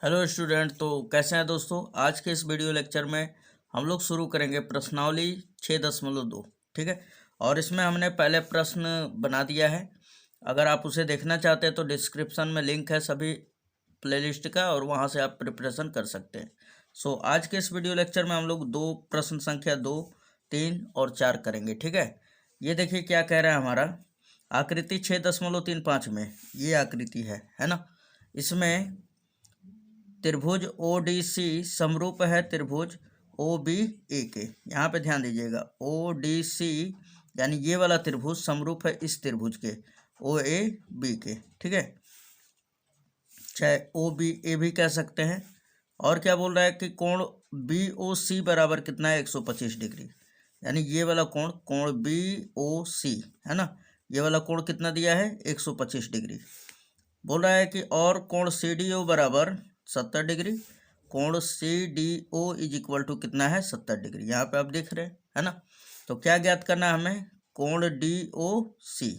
Hello student. तो कैसे हैं दोस्तों। आज के इस वीडियो लेक्चर में हम लोग शुरू करेंगे प्रश्नावली 6.2। ठीक है। और इसमें हमने पहले प्रश्न बना दिया है। अगर आप उसे देखना चाहते हैं तो डिस्क्रिप्शन में लिंक है सभी प्लेलिस्ट का, और वहां से आप प्रिपरेशन कर सकते हैं। आज के इस वीडियो लेक्चर में हम लोग दो प्रश्न संख्या 2, 3 और 4 करेंगे। ठीक है। ये देखिए क्या कह रहा है हमारा। आकृति 6.35 में ये आकृति है ना। इसमें त्रिभुज ODC समरूप है त्रिभुज OBA के। यहाँ पे ध्यान दीजिएगा, ODC यानी ये वाला त्रिभुज समरूप है इस त्रिभुज के OAB के। ठीक है, चाहे OBA भी कह सकते हैं। और क्या बोल रहा है कि कोण BOC बराबर कितना है 125 डिग्री। यानी ये वाला कोण BOC है ना, ये वाला कोण कितना दिया है 125 डिग्री। बोल रहा है कि और कोण CDO बराबर 70 डिग्री। कोण CDO इज इक्वल टू कितना है 70 डिग्री। यहाँ पे आप देख रहे हैं है ना। तो क्या ज्ञात करना है हमें, कोण DOC।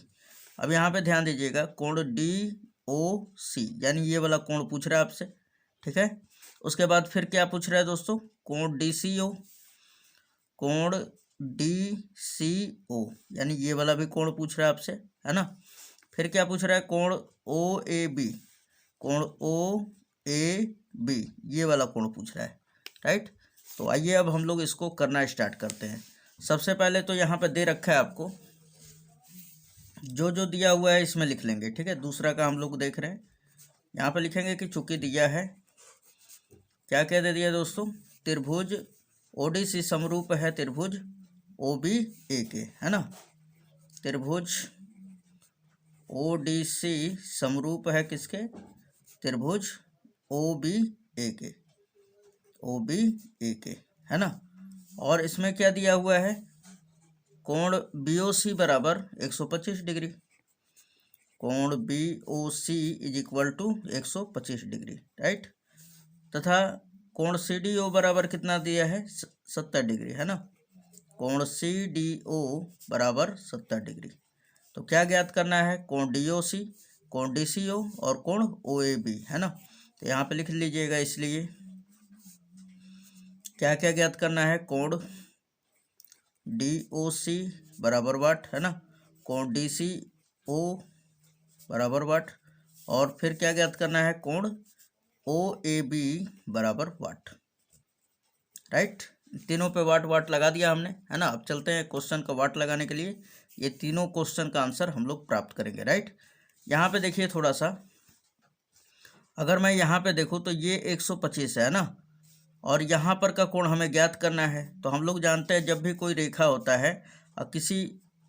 अब यहाँ पे ध्यान दीजिएगा, कोण DOC यानी ये वाला कोण पूछ रहा है आपसे। ठीक है। उसके बाद फिर क्या पूछ रहा है दोस्तों, कोण DCO। कोण DCO यानी ये वाला भी कोण पूछ रहा है आपसे, है ना। फिर क्या पूछ रहा है, कोण OAB। कोण OAB ये वाला कोण पूछ रहा है, राइट। तो आइए अब हम लोग इसको करना स्टार्ट करते हैं। सबसे पहले तो यहाँ पे दे रखा है आपको, जो जो दिया हुआ है इसमें लिख लेंगे। ठीक है। दूसरा का हम लोग देख रहे हैं, यहाँ पे लिखेंगे कि चूंकि दिया है, क्या कह दे दिया दोस्तों, त्रिभुज ODC समरूप है त्रिभुज OBA के, है ना। त्रिभुज ODC समरूप है किसके, त्रिभुज OBA के, है ना। और इसमें क्या दिया हुआ है, कोण BOC बराबर 125 डिग्री। कोण BOC इज इक्वल टू 125 डिग्री, राइट। तथा कोण CDO बराबर कितना दिया है 70 डिग्री, है ना। कोण CDO बराबर 70 डिग्री। तो क्या ज्ञात करना है, कोण DOC, कोण DCO और कोण OAB, है ना। तो यहाँ पे लिख लीजिएगा। इसलिए क्या क्या ज्ञात करना है, कोण DOC बराबर वाट, है ना। कोण DCO बराबर वाट। और फिर क्या ज्ञात करना है, कोण OAB बराबर वाट, राइट। तीनों पे वाट वाट लगा दिया हमने, है ना। अब चलते हैं क्वेश्चन का वाट लगाने के लिए। ये तीनों क्वेश्चन का आंसर हम लोग प्राप्त करेंगे, राइट। यहाँ पे देखिए थोड़ा सा, अगर मैं यहाँ पे देखूँ तो ये 125 है ना, और यहाँ पर का कोण हमें ज्ञात करना है। तो हम लोग जानते हैं जब भी कोई रेखा होता है और किसी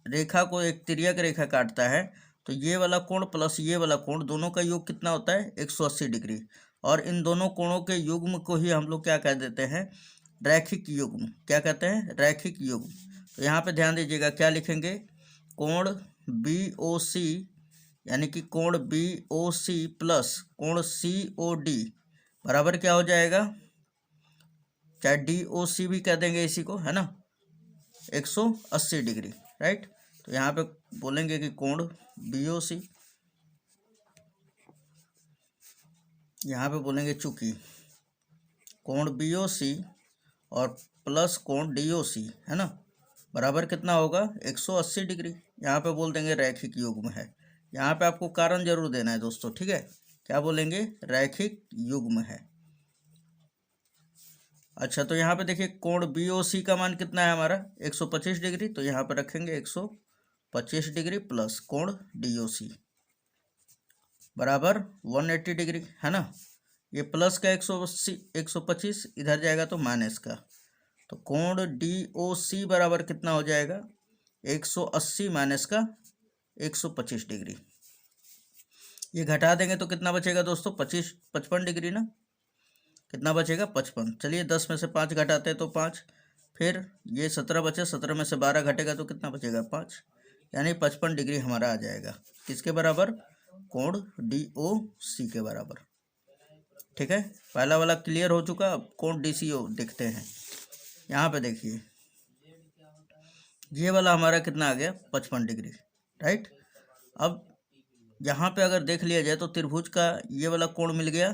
रेखा को एक तिर्यक रेखा काटता है, तो ये वाला कोण प्लस ये वाला कोण दोनों का योग कितना होता है 180 डिग्री। और इन दोनों कोणों के युग्म को ही हम लोग क्या कह देते हैं, रैखिक युग्म। क्या कहते हैं, रैखिक युग्म। तो यहाँ पे ध्यान दीजिएगा, क्या लिखेंगे, कोण BOC यानी कि कोण BOC प्लस कोण COD बराबर क्या हो जाएगा, चाहे DOC भी कह देंगे इसी को, है ना, 180 डिग्री, राइट। तो यहाँ पे बोलेंगे कि कोण BOC, यहाँ पे बोलेंगे चूंकि कोण BOC और प्लस कोण DOC, है ना, बराबर कितना होगा 180 डिग्री। यहाँ पे बोल देंगे रैखिक युग्म है। यहाँ पे आपको कारण जरूर देना है दोस्तों, ठीक है। क्या बोलेंगे, रैखिक युग्म है। अच्छा, तो यहाँ पे देखिए कोण BOC का मान कितना है हमारा 125 डिग्री। तो यहाँ पे रखेंगे 125 डिग्री प्लस कोण DOC बराबर 180 डिग्री, है ना। ये प्लस का 180 125 इधर जाएगा तो माइनस का। तो कोण DOC बराबर कितना हो जाएगा 180 माइनस का 125 डिग्री। ये घटा देंगे तो कितना बचेगा दोस्तों, 55 डिग्री ना। कितना बचेगा 55। चलिए 10 में से 5 घटाते हैं तो 5, फिर ये 17 बचे, 17 में से 12 घटेगा तो कितना बचेगा 5, यानी 55 डिग्री हमारा आ जाएगा। किसके बराबर, कोण DOC के बराबर। ठीक है, पहला वाला क्लियर हो चुका। अब कोण DCO देखते हैं। यहाँ पे देखिए ये वाला हमारा कितना आ गया 55 डिग्री, राइट। अब यहाँ पे अगर देख लिया जाए तो त्रिभुज का ये वाला कोण मिल गया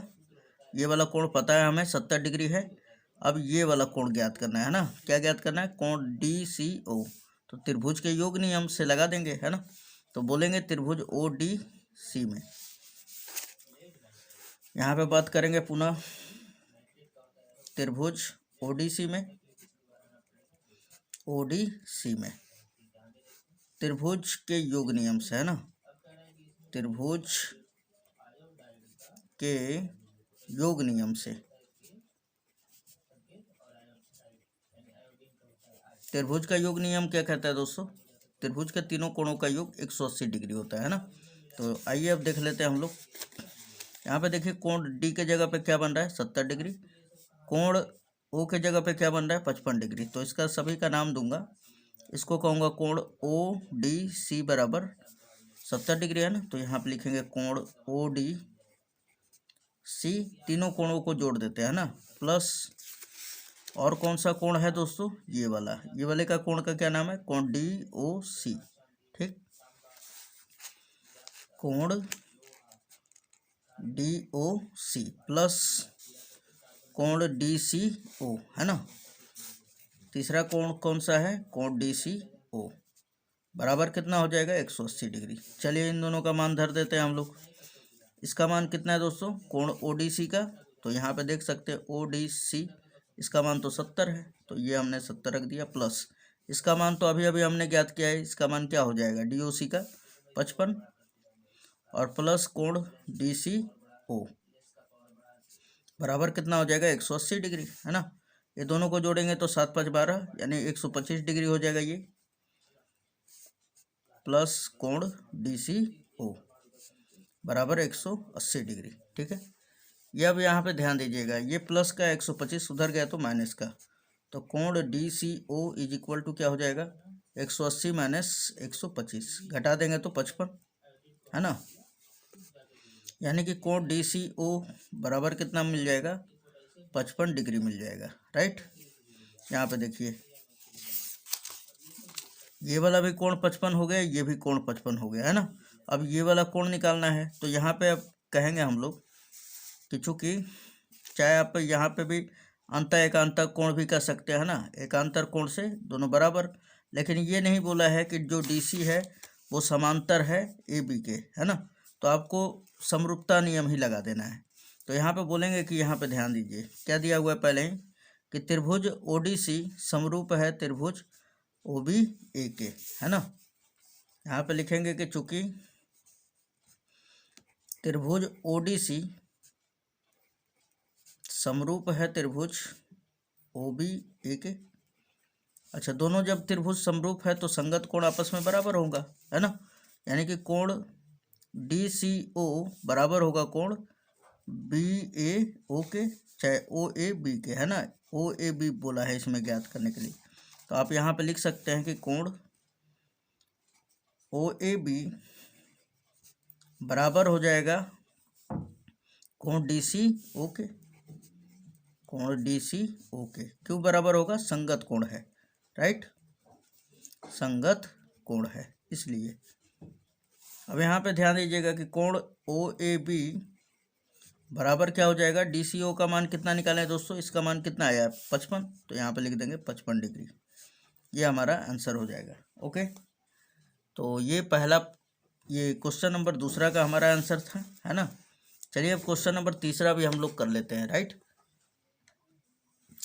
ये वाला कोण पता है हमें 70 डिग्री है। अब ये वाला कोण ज्ञात करना है ना, क्या ज्ञात करना है, कोण DCO। तो त्रिभुज के योग नियम से लगा देंगे, है ना। तो बोलेंगे त्रिभुज ODC में, यहाँ पे बात करेंगे पुनः त्रिभुज ODC में, त्रिभुज के योग नियम से, है ना, त्रिभुज के योग नियम से। त्रिभुज का योग नियम क्या कहता है दोस्तों, त्रिभुज के तीनों कोणों का योग 180 डिग्री होता है ना। तो आइए अब देख लेते हैं हम लोग। यहाँ पे देखिए कोण D के जगह पे क्या बन रहा है 70 डिग्री, कोण O के जगह पे क्या बन रहा है 55 डिग्री। तो इसका सभी का नाम दूंगा, इसको कहूँगा कोण ODC बराबर 70 डिग्री, है ना। तो यहाँ पे लिखेंगे कोण ODC, तीनों कोणों को जोड़ देते हैं ना, प्लस और कौन सा कोण है दोस्तों, ये वाला, ये वाले का कोण का क्या नाम है, कोण DOC, ठीक, कोण DOC प्लस कोण DCO, है ना। तीसरा कोण कौन सा है, कोण DCO बराबर कितना हो जाएगा 180 डिग्री। चलिए इन दोनों का मान धर देते हैं हम लोग। इसका मान कितना है दोस्तों, कोण ODC का, तो यहाँ पे देख सकते हैं ODC, इसका मान तो 70 है, तो ये हमने 70 रख दिया, प्लस इसका मान तो अभी अभी हमने ज्ञात किया है, इसका मान क्या हो जाएगा DOC का 55, और प्लस कोण DCO बराबर कितना हो जाएगा 180 डिग्री, है ना। ये दोनों को जोड़ेंगे तो 7 5 12 यानी 125 डिग्री हो जाएगा ये, प्लस कोण DCO बराबर 180 डिग्री, ठीक है। ये अब यहाँ पे ध्यान दीजिएगा, ये प्लस का 125 उधर गया तो माइनस का, तो कोण DCO इज इक्वल टू क्या हो जाएगा 180 माइनस 125, घटा देंगे तो 55, है ना। यानी कि कोण DCO बराबर कितना मिल जाएगा 55 डिग्री मिल जाएगा, राइट। यहाँ पे देखिए ये वाला भी कोण 55 हो गया, ये भी कोण 55 हो गया, है ना। अब ये वाला कोण निकालना है, तो यहाँ पे अब कहेंगे हम लोग कि चूँकि चाहे आप यहाँ पे भी अंतर एकांतर कोण भी कर सकते हैं ना, एकांतर कोण से दोनों बराबर, लेकिन ये नहीं बोला है कि जो DC है वो समांतर है AB के, है ना। तो आपको समरूपता नियम ही लगा देना है। तो यहाँ पे बोलेंगे कि यहाँ पे ध्यान दीजिए क्या दिया हुआ है पहले ही, कि त्रिभुज ODC समरूप है त्रिभुज OBA के, है ना। यहाँ पे लिखेंगे कि चूंकि त्रिभुज ODC समरूप है त्रिभुज OBA के। अच्छा, दोनों जब त्रिभुज समरूप है तो संगत कोण आपस में बराबर होगा, है ना। यानी कि कोण DCO बराबर होगा कोण BAO के, चाहे OAB के, है ना। OAB बोला है इसमें ज्ञात करने के लिए, तो आप यहाँ पे लिख सकते हैं कि कोण OAB बराबर हो जाएगा कोण DCO के, कोण DCO के। क्यों बराबर होगा, संगत कोण है, राइट, संगत कोण है इसलिए। अब यहाँ पे ध्यान दीजिएगा कि कोण OAB बराबर क्या हो जाएगा, DCO का मान कितना निकालें दोस्तों, इसका मान कितना आया 55, तो यहाँ पे लिख देंगे 55 डिग्री, ये हमारा आंसर हो जाएगा। ओके, तो ये पहला, ये क्वेश्चन नंबर दूसरा का हमारा आंसर था, है ना। चलिए अब क्वेश्चन नंबर तीसरा भी हम लोग कर लेते हैं, राइट।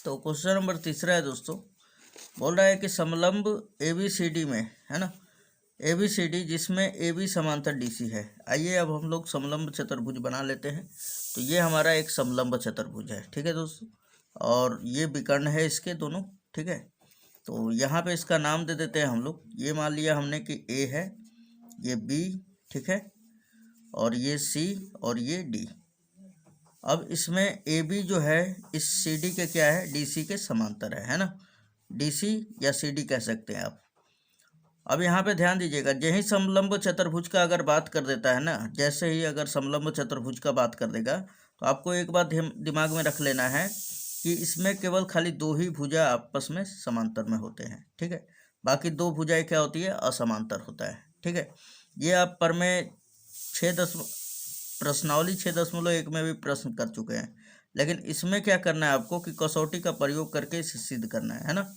तो क्वेश्चन नंबर तीसरा है दोस्तों, बोल रहा है कि समलंब ABCD में, है ना, ABCD जिसमें AB समांतर DC है। आइए अब हम लोग समलंब चतुर्भुज बना लेते हैं। तो ये हमारा एक समलंब चतुर्भुज है, ठीक है दोस्तों, और ये विकर्ण है इसके दोनों, ठीक है। तो यहाँ पे इसका नाम दे देते हैं हम लोग, ये मान लिया हमने कि A है, ये B, ठीक है, और ये C और ये D। अब इसमें AB जो है इस CD के क्या है, DC के समांतर है ना, DC या CD कह सकते हैं आप। अब यहाँ पे ध्यान दीजिएगा, यही समलंब चतुर्भुज का अगर बात कर देता है ना, जैसे ही अगर समलंब चतुर्भुज का बात कर देगा, तो आपको एक बात दिमाग में रख लेना है कि इसमें केवल खाली दो ही भुजा आपस में समांतर में होते हैं, ठीक है। बाकी दो भुजाएं क्या होती है, असमांतर होता है, ठीक है। ये आप पर में प्रश्नावली 6.1 में भी प्रश्न कर चुके हैं, लेकिन इसमें क्या करना है आपको कि कसौटी का प्रयोग करके इसे सिद्ध करना है ना।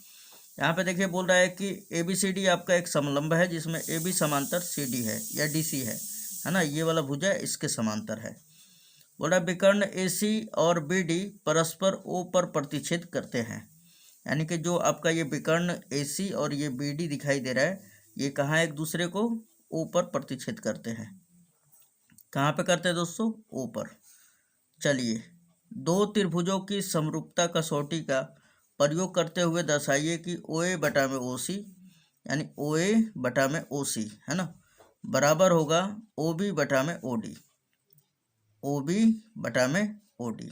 यहाँ पे देखिए बोल रहा है कि ABCD आपका एक समलंब है जिसमें AB समांतर CD है या DC है ना, ये वाला भुजा इसके समांतर है। बोला विकर्ण AC और BD परस्पर O पर प्रतिच्छेद करते हैं, यानी कि जो आपका ये विकर्ण AC और ये BD दिखाई दे रहा है, ये कहाँ एक दूसरे को O पर प्रतिच्छेद करते हैं। कहाँ पे करते हैं दोस्तों? O पर। चलिए, दो त्रिभुजों की समरूपता कसौटी का प्रयोग करते हुए दर्शाइए कि OA बटा में OC, यानी OA बटा में OC है ना, बराबर होगा OB बटा में OD, OB बटा में OD।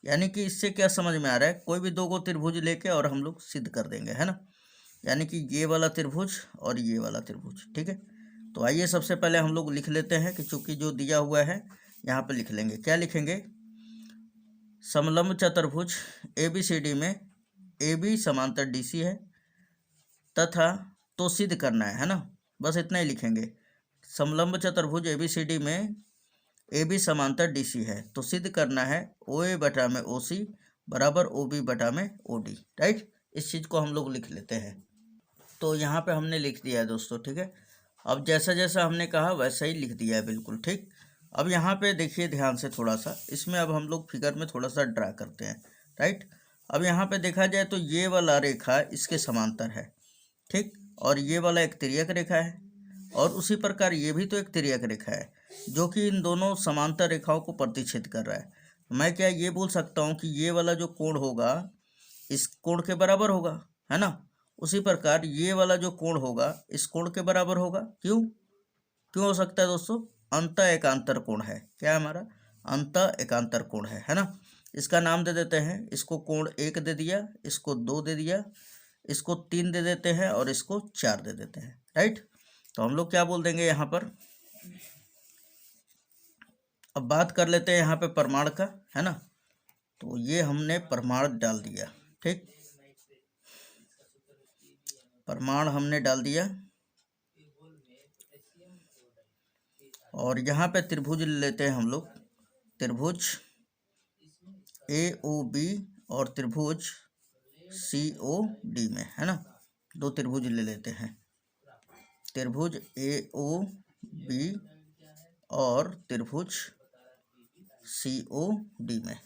यानी कि इससे क्या समझ में आ रहा है, कोई भी दो को त्रिभुज लेके और हम लोग सिद्ध कर देंगे है ना, यानी कि ये वाला त्रिभुज और ये वाला त्रिभुज। ठीक है, तो आइए सबसे पहले हम लोग लिख लेते हैं कि चूंकि जो दिया हुआ है यहाँ पे लिख लेंगे। क्या लिखेंगे? समलंब चतुर्भुज ABCD में AB समांतर DC है तथा, तो सिद्ध करना है ना, बस इतना ही लिखेंगे। समलंब चतुर्भुज ABCD में AB समांतर DC है तो सिद्ध करना है OA बटा में OC बराबर OB बटा में OD। राइट, इस चीज़ को हम लोग लिख लेते हैं। तो यहाँ पे हमने लिख दिया है दोस्तों। ठीक है, अब जैसा जैसा हमने कहा वैसा ही लिख दिया है, बिल्कुल ठीक। अब यहाँ पे देखिए ध्यान से थोड़ा सा, इसमें अब हम लोग फिगर में थोड़ा सा ड्रा करते हैं। राइट, अब यहाँ पे देखा जाए तो ये वाला रेखा इसके समांतर है, ठीक, और ये वाला एक तिर्यक रेखा है, और उसी प्रकार ये भी तो एक तिर्यक रेखा है जो कि इन दोनों समांतर रेखाओं को प्रतिच्छेद कर रहा है। मैं क्या ये बोल सकता हूँ कि ये वाला जो कोण होगा इस कोण के बराबर होगा, है ना। उसी प्रकार ये वाला जो कोण होगा इस कोण के बराबर होगा। क्यों क्यों हो सकता है दोस्तों? अंत एकांतर कोण है। क्या है हमारा? अंत एकांतर कोण है ना। इसका नाम दे देते हैं, इसको कोण 1 दे दिया, इसको 2 दे दिया, इसको 3 दे देते हैं और इसको 4 दे देते हैं। राइट, तो हम लोग क्या बोल देंगे यहाँ पर? अब बात कर लेते हैं यहाँ पे प्रमाण का, है ना। तो ये हमने प्रमाण डाल दिया, ठीक, प्रमाण हमने डाल दिया। और यहाँ पे त्रिभुज ले लेते हैं हम लोग, त्रिभुज AOB और त्रिभुज COD में, है ना, दो त्रिभुज ले लेते हैं, त्रिभुज AOB और त्रिभुज COD में।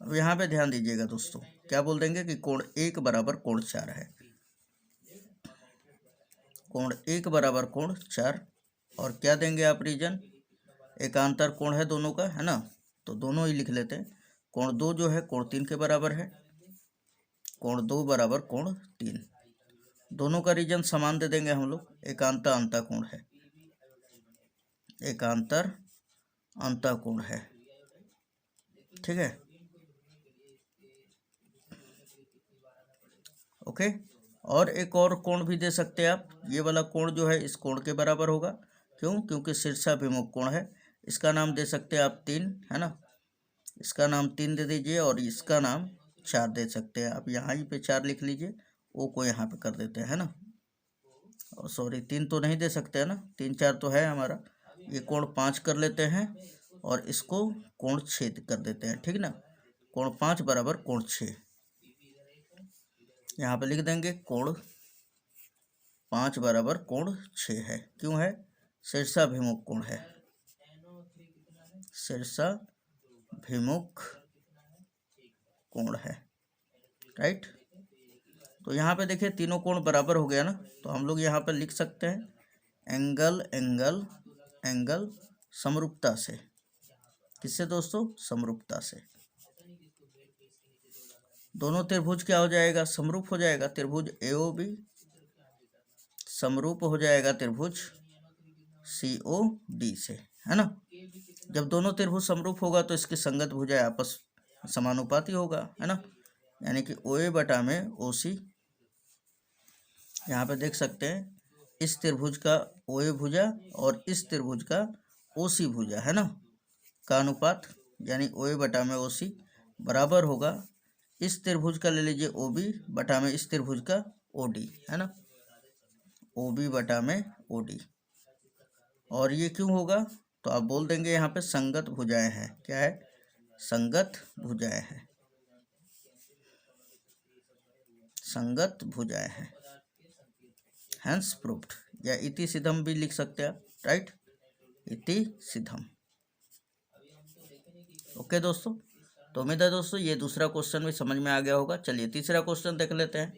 अब यहाँ पे ध्यान दीजिएगा दोस्तों, क्या बोल देंगे कि कोण 1 बराबर कोण 4 है, कोण 1 बराबर कोण 4, और क्या देंगे आप रीजन? एकांतर कोण है दोनों का, है ना, तो दोनों ही लिख लेते हैं। कोण 2 जो है कोण 3 के बराबर है, कोण 2 बराबर कोण 3, दोनों का रीजन समान दे देंगे हम लोग। एकांतर अंतः कोण है, एकांतर अंतः कोण है, ठीक है, ओके। और एक और कोण भी दे सकते हैं आप, ये वाला कोण जो है इस कोण के बराबर होगा। क्यों? क्योंकि शीर्षाभिमुख कोण है। इसका नाम दे सकते हैं आप 3, है ना, इसका नाम 3 दे दीजिए और इसका नाम 4 दे सकते हैं आप। यहाँ ही पे 4 लिख लीजिए, ओ को यहाँ पे कर देते हैं, है ना, और सॉरी 3 तो नहीं दे सकते, है ना, 3 4 तो है हमारा। ये कोण 5 कर लेते हैं और इसको कोण 6 कर देते हैं, ठीक ना। कोण 5 बराबर कोण 6, यहाँ पे लिख देंगे कोण 5 बराबर कोण 6 है। क्यों है? शीर्षाभिमुख कोण है, शीर्षाभिमुख कोण है। राइट, तो यहाँ पे देखिए तीनों कोण बराबर हो गया ना, तो हम लोग यहाँ पर लिख सकते हैं एंगल एंगल एंगल समरूपता से। किससे दोस्तों? समरूपता से। दोनों त्रिभुज क्या हो जाएगा? समरूप हो जाएगा। त्रिभुज AOB समरूप हो जाएगा त्रिभुज COD से, है ना। जब दोनों त्रिभुज समरूप होगा तो इसकी संगत भुजाएं आपस समानुपाती होगा, है ना, यानी कि OA बटा में OC। यहाँ पे देख सकते हैं इस त्रिभुज का OA भुजा और इस त्रिभुज का OC भुजा, है ना, का अनुपात, यानी OA बटा में OC बराबर होगा इस त्रिभुज का ले लीजिए OB बटा में इस त्रिभुज का OD, है ना, OB बटा में OD। और ये क्यों होगा? तो आप बोल देंगे यहाँ पे संगत भुजाएं हैं। क्या है? संगत भुजाएं हैं, संगत भुजाएं हैं, हैंस प्रूव्ड, या इति सिद्धम भी लिख सकते हैं आप, राइट, इति सिद्धम। ओके दोस्तों, तो उम्मीद है दोस्तों ये दूसरा क्वेश्चन भी समझ में आ गया होगा। चलिए तीसरा क्वेश्चन देख लेते हैं।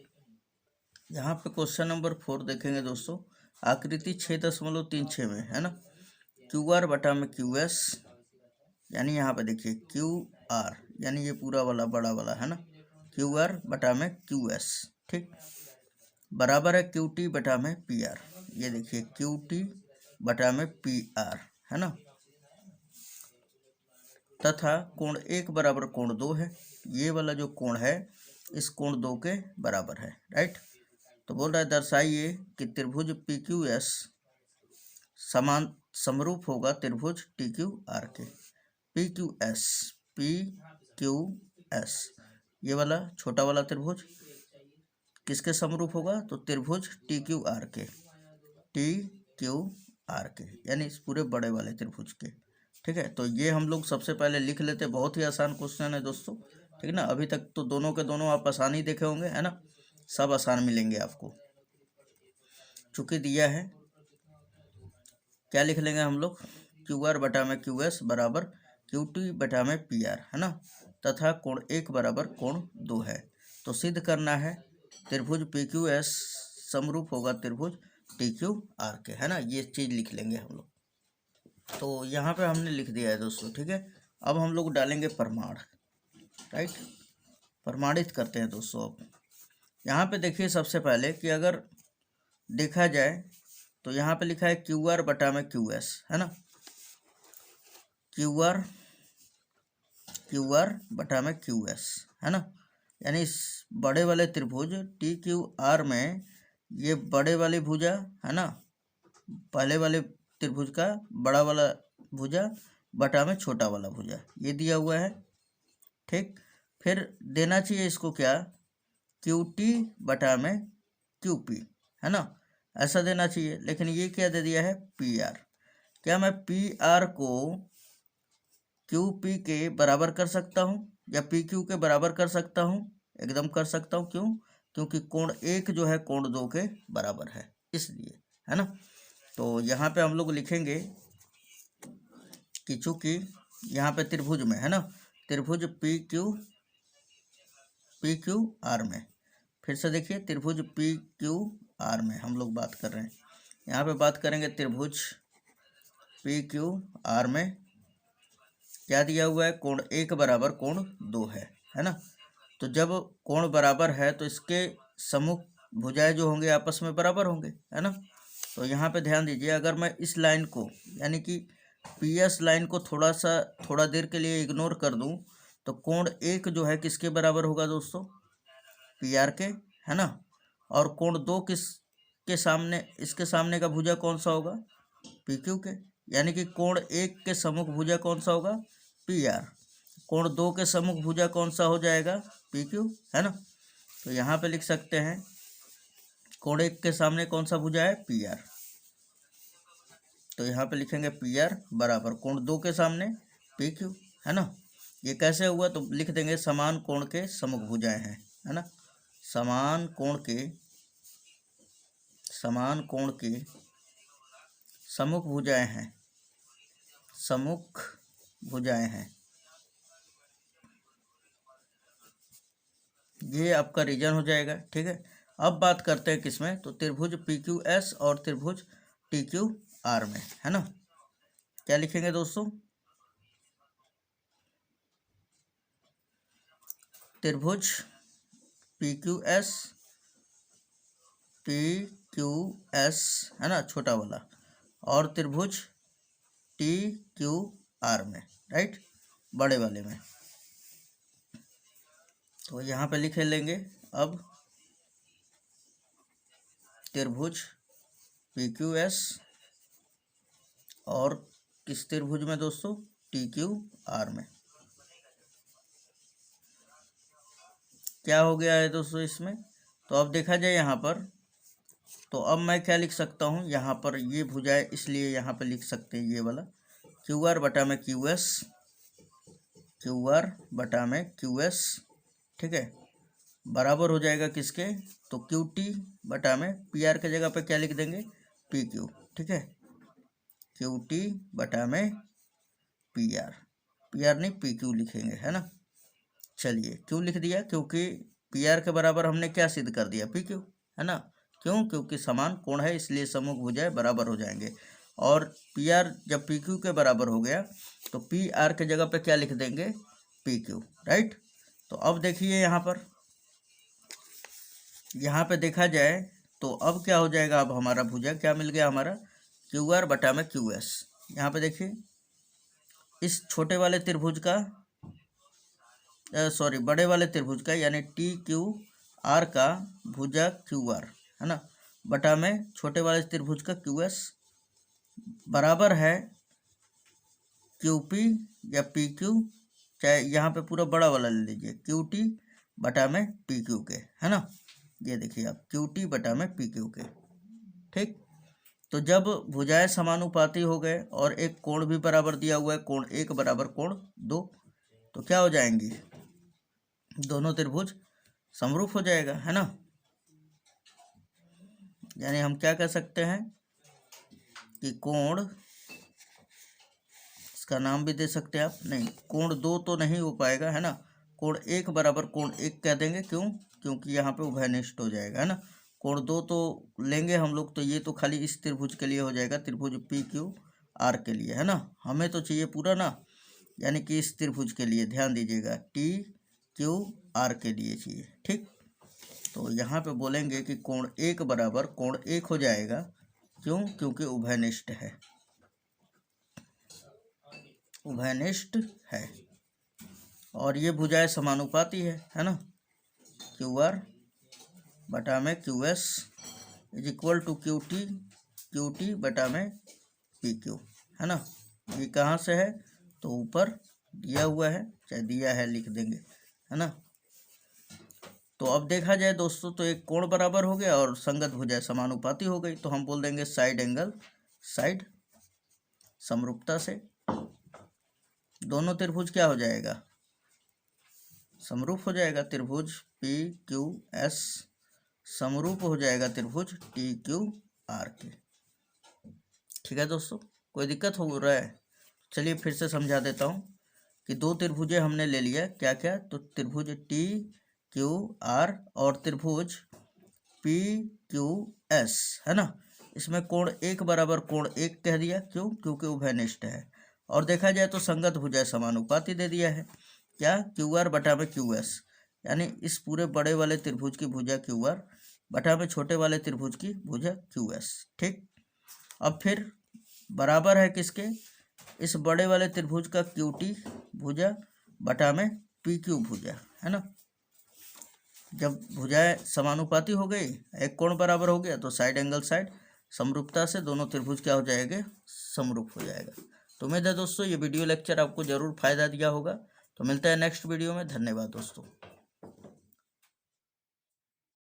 यहाँ पे क्वेश्चन नंबर 4 देखेंगे दोस्तों। आकृति 6.36 में है ना, QR बटा में QS, यानी यहाँ पे देखिए QR, यानी ये पूरा वाला बड़ा वाला है ना, QR बटा में QS, ठीक, बराबर है QT बटा में PR। ये देखिए QT बटा में PR है ना, तथा कोण 1 बराबर कोण 2 है। ये वाला जो कोण है इस कोण 2 के बराबर है, राइट। तो बोल रहा है दर्शाइए कि त्रिभुज PQS समान समरूप होगा त्रिभुज TQR के। PQS ये वाला छोटा वाला त्रिभुज किसके समरूप होगा? तो त्रिभुज TQR के, TQR के, यानी इस पूरे बड़े वाले त्रिभुज के, ठीक है। तो ये हम लोग सबसे पहले लिख लेते, बहुत ही आसान क्वेश्चन है दोस्तों, ठीक है ना। अभी तक तो दोनों के दोनों आप आसान ही देखे होंगे, है ना, सब आसान मिलेंगे आपको। चूंकि दिया है, क्या लिख लेंगे हम लोग? QR बटा में QS बराबर QT बटा में PR है ना, तथा कोण 1 बराबर कोण 2 है। तो सिद्ध करना है त्रिभुज PQS समरूप होगा त्रिभुज TQR के, है ना, ये चीज़ लिख लेंगे हम लोग। तो यहाँ पे हमने लिख दिया है दोस्तों, ठीक है। अब हम लोग डालेंगे प्रमाण, राइट, प्रमाणित करते हैं दोस्तों। अब यहाँ पे देखिए सबसे पहले कि अगर देखा जाए तो यहाँ पे लिखा है QR बटा में QS है ना, QR बटा में QS है ना, यानी इस बड़े वाले त्रिभुज TQR में ये बड़े वाली भुजा है ना, पहले वाले त्रिभुज का बड़ा वाला भुजा बटा में छोटा वाला भुजा, ये दिया हुआ है, ठीक। फिर देना चाहिए इसको क्या? QT बटा में QP है ना, ऐसा देना चाहिए। लेकिन ये क्या दे दिया है? PR। क्या मैं PR को QP के बराबर कर सकता हूँ या PQ के बराबर कर सकता हूँ? एकदम कर सकता हूँ। क्यों? क्योंकि कोण 1 जो है कोण 2 के बराबर है, इसलिए, है ना। तो यहाँ पे हम लोग लिखेंगे कि चूंकि यहाँ पे त्रिभुज में है ना, त्रिभुज PQR में, फिर से देखिए त्रिभुज PQR में हम लोग बात कर रहे हैं। यहाँ पे बात करेंगे त्रिभुज PQR में क्या दिया हुआ है? कोण 1 बराबर कोण 2 है ना। तो जब कोण बराबर है तो इसके सम्मुख भुजाएं जो होंगे आपस में बराबर होंगे, है ना। तो यहाँ पे ध्यान दीजिए, अगर मैं इस लाइन को यानी कि PS लाइन को थोड़ा देर के लिए इग्नोर कर दूं तो कोण 1 जो है किसके बराबर होगा दोस्तों? PR के, है ना। और कोण 2 किसके सामने, इसके सामने का भुजा कौन सा होगा? PQ के, यानी कि कोण 1 के सम्मुख भुजा कौन सा होगा? PR। कोण 2 के सम्मुख भुजा कौन सा हो जाएगा? PQ, है ना। तो यहाँ पे लिख सकते हैं कोण 1 के सामने कौन सा भुजा है? PR। तो यहाँ पे लिखेंगे PR बराबर कोण 2 के सामने PQ, है ना। ये कैसे हुआ? तो लिख देंगे समान कोण के सम्मुख भुजाएं हैं, है ना, समान कोण के सम्मुख भुजाएं हैं, सम्मुख भुजाएं हैं। ये आपका रीजन हो जाएगा, ठीक है। अब बात करते हैं किसमें? तो त्रिभुज PQS और त्रिभुज TQR में, है ना। क्या लिखेंगे दोस्तों? त्रिभुज PQS है ना, छोटा वाला, और त्रिभुज TQR में, राइट, बड़े वाले में। तो यहाँ पे लिख लेंगे अब त्रिभुज PQS और किस त्रिभुज में दोस्तों? TQR में। क्या हो गया है दोस्तों इसमें? तो अब देखा जाए यहाँ पर, तो अब मैं क्या लिख सकता हूँ? यहाँ पर ये भुजाएं, इसलिए यहाँ पर लिख सकते हैं ये वाला क्यू आर बटा में क्यू एस, क्यू आर बटा में क्यू एस, ठीक है, बराबर हो जाएगा किसके, तो क्यू टी बटा में पी आर के जगह पे क्या लिख देंगे, पी क्यू, ठीक है, क्यू टी बटा में पी आर, पी आर नहीं पी क्यू लिखेंगे, है ना। चलिए क्यों लिख दिया, क्योंकि पी आर के बराबर हमने क्या सिद्ध कर दिया, पी क्यू, है ना। क्यों, क्योंकि समान कोण है इसलिए सम्मुख भुजाएं बराबर हो जाएंगे। और पी आर जब पी क्यू के बराबर हो गया तो पी आर के जगह पे क्या लिख देंगे, पी क्यू, राइट। तो अब देखिए यहाँ पे देखा जाए तो अब क्या हो जाएगा, अब हमारा भुजा क्या मिल गया, हमारा क्यू आर बटा में क्यू एस। यहाँ पे देखिए इस छोटे वाले त्रिभुज का बड़े वाले त्रिभुज का यानी टी क्यू आर का भुजा क्यू आर, है ना, बटा में छोटे वाले त्रिभुज का क्यू एस बराबर है क्यू पी या पी क्यू, चाहे यहाँ पे पूरा बड़ा वाला ले लीजिए, क्यू टी बटा में पी क्यू के, है ना। ये देखिए आप क्यू टी बटा में पी क्यू के, ठीक। तो जब भुजाएं समानुपाती हो गए और एक कोण भी बराबर दिया हुआ है, कोण एक बराबर कोण दो, तो क्या हो जाएंगी, दोनों त्रिभुज समरूप हो जाएगा, है ना। यानी हम क्या कह सकते हैं कि कोण, इसका नाम भी दे सकते हैं आप, नहीं कोण दो तो नहीं हो पाएगा, है ना, कोण एक बराबर कोण एक कह देंगे, क्यों, क्योंकि यहाँ पे उभयनिष्ठ हो जाएगा, है ना। कोण दो तो लेंगे हम लोग, तो ये तो खाली इस त्रिभुज के लिए हो जाएगा, त्रिभुज पी क्यू आर के लिए, है ना। हमें तो चाहिए पूरा ना, यानी कि इस त्रिभुज के लिए ध्यान दीजिएगा, टी क्यू आर के लिए चाहिए, ठीक। तो यहाँ पे बोलेंगे कि कोण एक बराबर कोण एक हो जाएगा, क्यों, क्योंकि उभयनिष्ठ है, उभयनिष्ठ है। और ये भुजाएं समानुपाती है ना, क्यू आर बटा में Q S is equal to Q T बटा में पी क्यू, है ना। ये कहाँ से है, तो ऊपर दिया हुआ है, चाहे दिया है लिख देंगे, है ना। तो अब देखा जाए दोस्तों तो एक कोण बराबर हो गया और संगत भुजाएं समानुपाती हो गई, तो हम बोल देंगे साइड एंगल, साइड समरूपता से दोनों त्रिभुज क्या हो जाएगा, समरूप हो जाएगा, त्रिभुज पी क्यू एस समरूप हो जाएगा त्रिभुज टी क्यू आर के, ठीक है दोस्तों। कोई दिक्कत हो रहा है, चलिए फिर से समझा देता हूँ कि दो त्रिभुजें हमने ले लिया, क्या क्या, तो त्रिभुज टी क्यू आर और त्रिभुज पी क्यू एस, है ना। इसमें कोण एक बराबर कोण एक कह दिया, क्यों, क्योंकि उभयनिष्ठ है। और देखा जाए तो संगत भुजा समानुपाती दे दिया है, क्या, क्यू आर बटा में क्यू एस, यानी इस पूरे बड़े वाले त्रिभुज की भुजा क्यू आर बटा में छोटे वाले त्रिभुज की भुजा क्यू एस, ठीक। अब फिर बराबर है किसके, इस बड़े वाले त्रिभुज का क्यू टी भुजा बटा में पी क्यू भुजा, है ना। जब भुजाएं समानुपाती हो गई, एक कोण बराबर हो गया, तो साइड एंगल साइड समरूपता से दोनों त्रिभुज क्या हो जाएंगे, समरूप हो जाएगा। तो उम्मीद है दोस्तों ये वीडियो लेक्चर आपको जरूर फायदा दिया होगा। तो मिलता है नेक्स्ट वीडियो में, धन्यवाद दोस्तों।